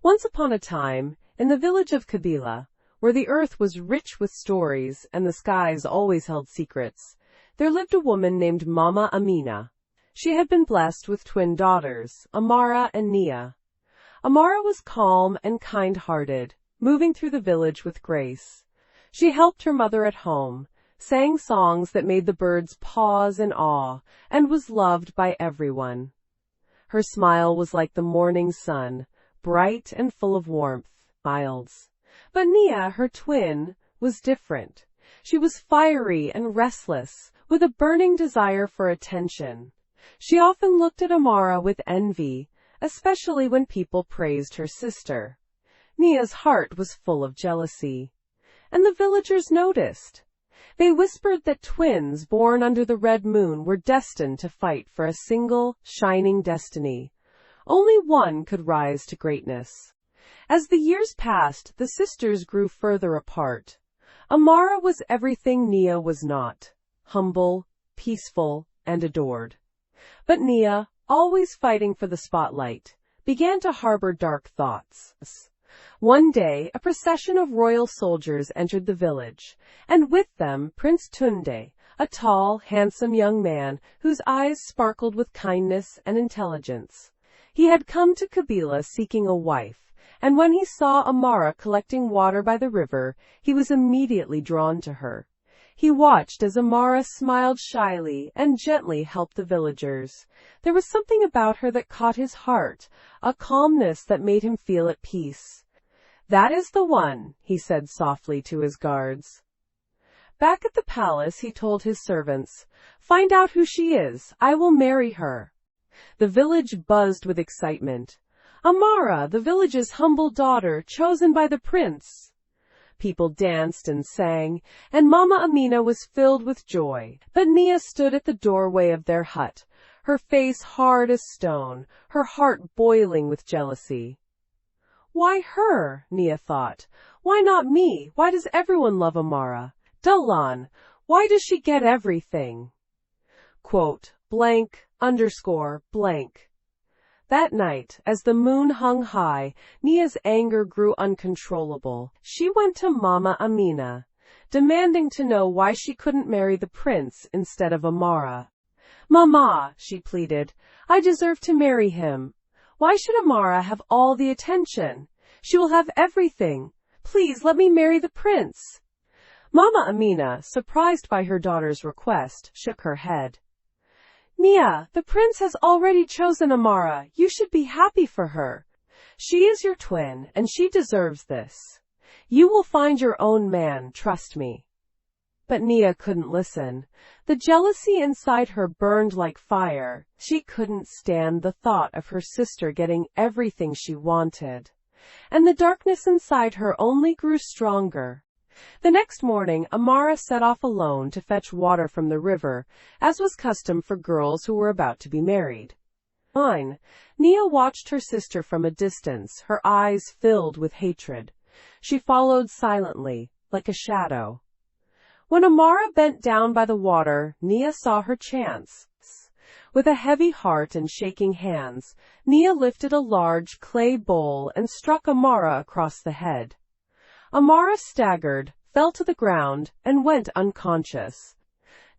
Once upon a time, in the village of Kabila, where the earth was rich with stories and the skies always held secrets, there lived a woman named Mama Amina. She had been blessed with twin daughters, Amara and Nia. Amara was calm and kind-hearted, moving through the village with grace. She helped her mother at home, sang songs that made the birds pause in awe, and was loved by everyone. Her smile was like the morning sun, bright and full of warmth, miles. But Nia, her twin, was different. She was fiery and restless, with a burning desire for attention. She often looked at Amara with envy, especially when people praised her sister. Nia's heart was full of jealousy. And the villagers noticed. They whispered that twins born under the red moon were destined to fight for a single, shining destiny. Only one could rise to greatness. As the years passed, the sisters grew further apart. Amara was everything Nia was not: humble, peaceful, and adored. But Nia, always fighting for the spotlight, began to harbor dark thoughts. One day, a procession of royal soldiers entered the village, and with them Prince Tunde, a tall, handsome young man whose eyes sparkled with kindness and intelligence. He had come to Kabila seeking a wife, and when he saw Amara collecting water by the river, he was immediately drawn to her. He watched as Amara smiled shyly and gently helped the villagers. There was something about her that caught his heart, a calmness that made him feel at peace. "That is the one," he said softly to his guards. Back at the palace, he told his servants, "Find out who she is. I will marry her." The village buzzed with excitement. Amara, the village's humble daughter, chosen by the prince. People danced and sang, and Mama Amina was filled with joy. But Nia stood at the doorway of their hut, her face hard as stone, her heart boiling with jealousy. Why her? Nia thought. Why not me? Why does everyone love Amara? Dalan, why does she get everything? Quote, blank, underscore, blank. That night, as the moon hung high, Nia's anger grew uncontrollable. She went to Mama Amina, demanding to know why she couldn't marry the prince instead of Amara. "Mama," she pleaded, "I deserve to marry him. Why should Amara have all the attention? She will have everything. Please let me marry the prince." Mama Amina, surprised by her daughter's request, shook her head. "Nia, the prince has already chosen Amara. You should be happy for her. She is your twin, and she deserves this. You will find your own man, trust me." But Nia couldn't listen. The jealousy inside her burned like fire. She couldn't stand the thought of her sister getting everything she wanted. And the darkness inside her only grew stronger. The next morning, Amara set off alone to fetch water from the river, as was custom for girls who were about to be married. Nia watched her sister from a distance, her eyes filled with hatred. She followed silently, like a shadow. When Amara bent down by the water, Nia saw her chance. With a heavy heart and shaking hands, Nia lifted a large clay bowl and struck Amara across the head. Amara staggered, fell to the ground, and went unconscious.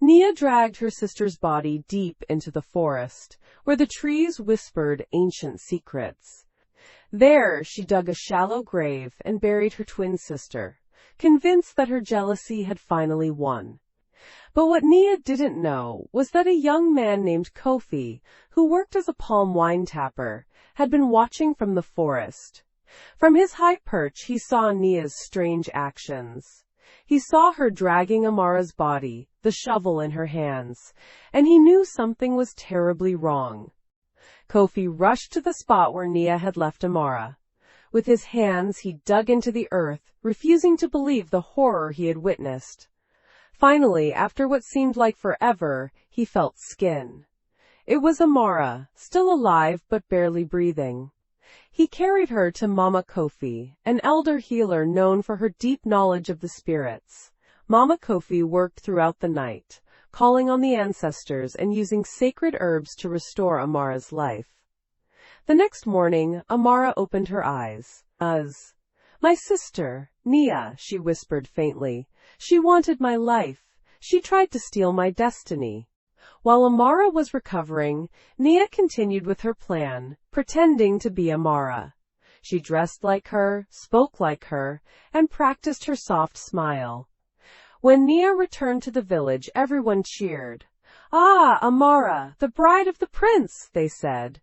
Nia dragged her sister's body deep into the forest, where the trees whispered ancient secrets. There she dug a shallow grave and buried her twin sister, convinced that her jealousy had finally won. But what Nia didn't know was that a young man named Kofi, who worked as a palm wine tapper, had been watching from the forest. From his high perch he saw Nia's strange actions. He saw her dragging Amara's body, the shovel in her hands, and he knew something was terribly wrong. Kofi rushed to the spot where Nia had left Amara. With his hands he dug into the earth, refusing to believe the horror he had witnessed. Finally, after what seemed like forever, he felt skin. It was Amara, still alive but barely breathing. He carried her to Mama Kofi, an elder healer known for her deep knowledge of the spirits. Mama Kofi worked throughout the night, calling on the ancestors and using sacred herbs to restore Amara's life. The next morning, Amara opened her eyes. My sister, Nia, she whispered faintly. She wanted my life. She tried to steal my destiny. While Amara was recovering, Nia continued with her plan, pretending to be Amara. She dressed like her, spoke like her, and practiced her soft smile. When Nia returned to the village, everyone cheered. "Ah, Amara, the bride of the prince," they said.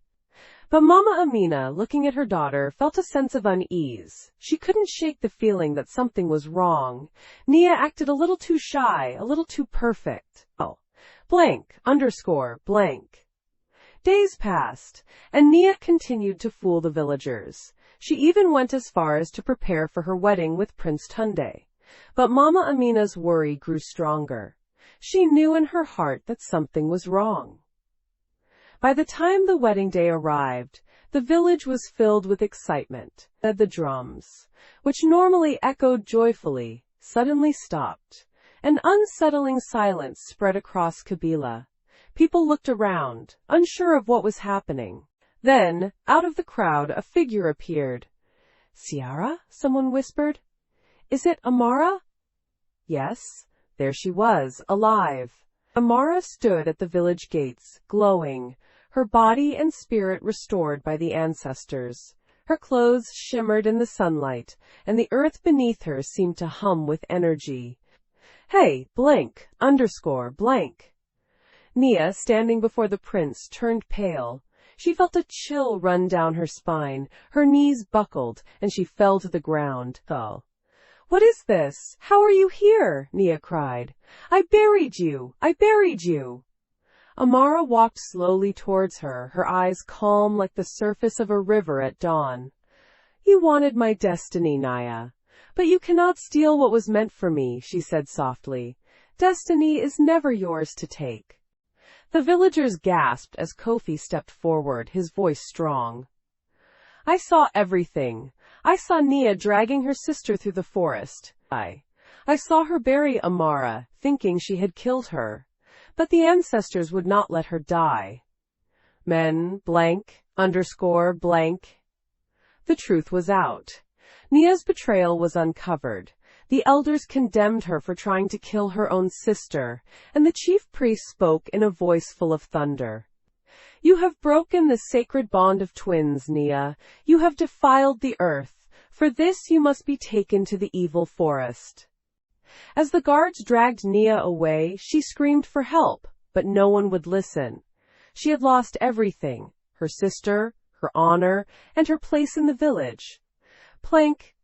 But Mama Amina, looking at her daughter, felt a sense of unease. She couldn't shake the feeling that something was wrong. Nia acted a little too shy, a little too perfect. Blank. Days passed, and Nia continued to fool the villagers. She even went as far as to prepare for her wedding with Prince Tunde. But Mama Amina's worry grew stronger. She knew in her heart that something was wrong. By the time the wedding day arrived, the village was filled with excitement. The drums, which normally echoed joyfully, suddenly stopped. An unsettling silence spread across Kabila. People looked around, unsure of what was happening. Then, out of the crowd, a figure appeared. "Ciara?" someone whispered. "Is it Amara?" Yes, there she was, alive. Amara stood at the village gates, glowing, her body and spirit restored by the ancestors. Her clothes shimmered in the sunlight, and the earth beneath her seemed to hum with energy. "Hey, blank. Nia, standing before the prince, turned pale. She felt a chill run down her spine, her knees buckled, and she fell to the ground. "Oh. What is this? How are you here?" Nia cried. I buried you! Amara walked slowly towards her, her eyes calm like the surface of a river at dawn. "You wanted my destiny, Nia. But you cannot steal what was meant for me," she said softly. "Destiny is never yours to take." The villagers gasped as Kofi stepped forward, his voice strong. "I saw everything. I saw Nia dragging her sister through the forest. I saw her bury Amara, thinking she had killed her. But the ancestors would not let her die. Men, blank. The truth was out. Nia's betrayal was uncovered. The elders condemned her for trying to kill her own sister, and the chief priest spoke in a voice full of thunder. "You have broken the sacred bond of twins, Nia. You have defiled the earth. For this you must be taken to the evil forest." As the guards dragged Nia away, she screamed for help, but no one would listen. She had lost everything, her sister, her honor, and her place in the village. Blank.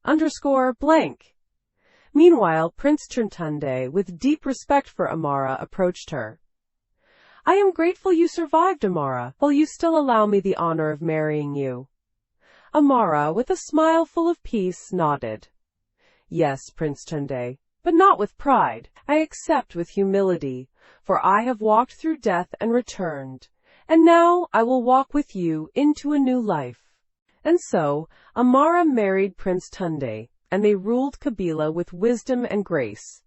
Meanwhile, Prince Tunde, with deep respect for Amara, approached her. "I am grateful you survived, Amara. Will you still allow me the honor of marrying you?" Amara, with a smile full of peace, nodded. "Yes, Prince Tunde, but not with pride. I accept with humility, for I have walked through death and returned, and now I will walk with you into a new life." And so, Amara married Prince Tunde, and they ruled Kabila with wisdom and grace.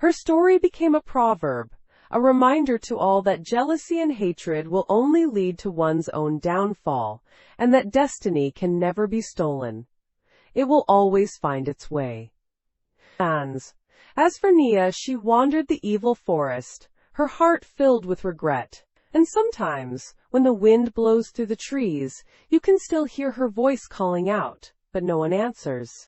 Her story became a proverb, a reminder to all that jealousy and hatred will only lead to one's own downfall, and that destiny can never be stolen. It will always find its way. As for Nia, she wandered the evil forest, her heart filled with regret. And sometimes, when the wind blows through the trees, you can still hear her voice calling out, but no one answers.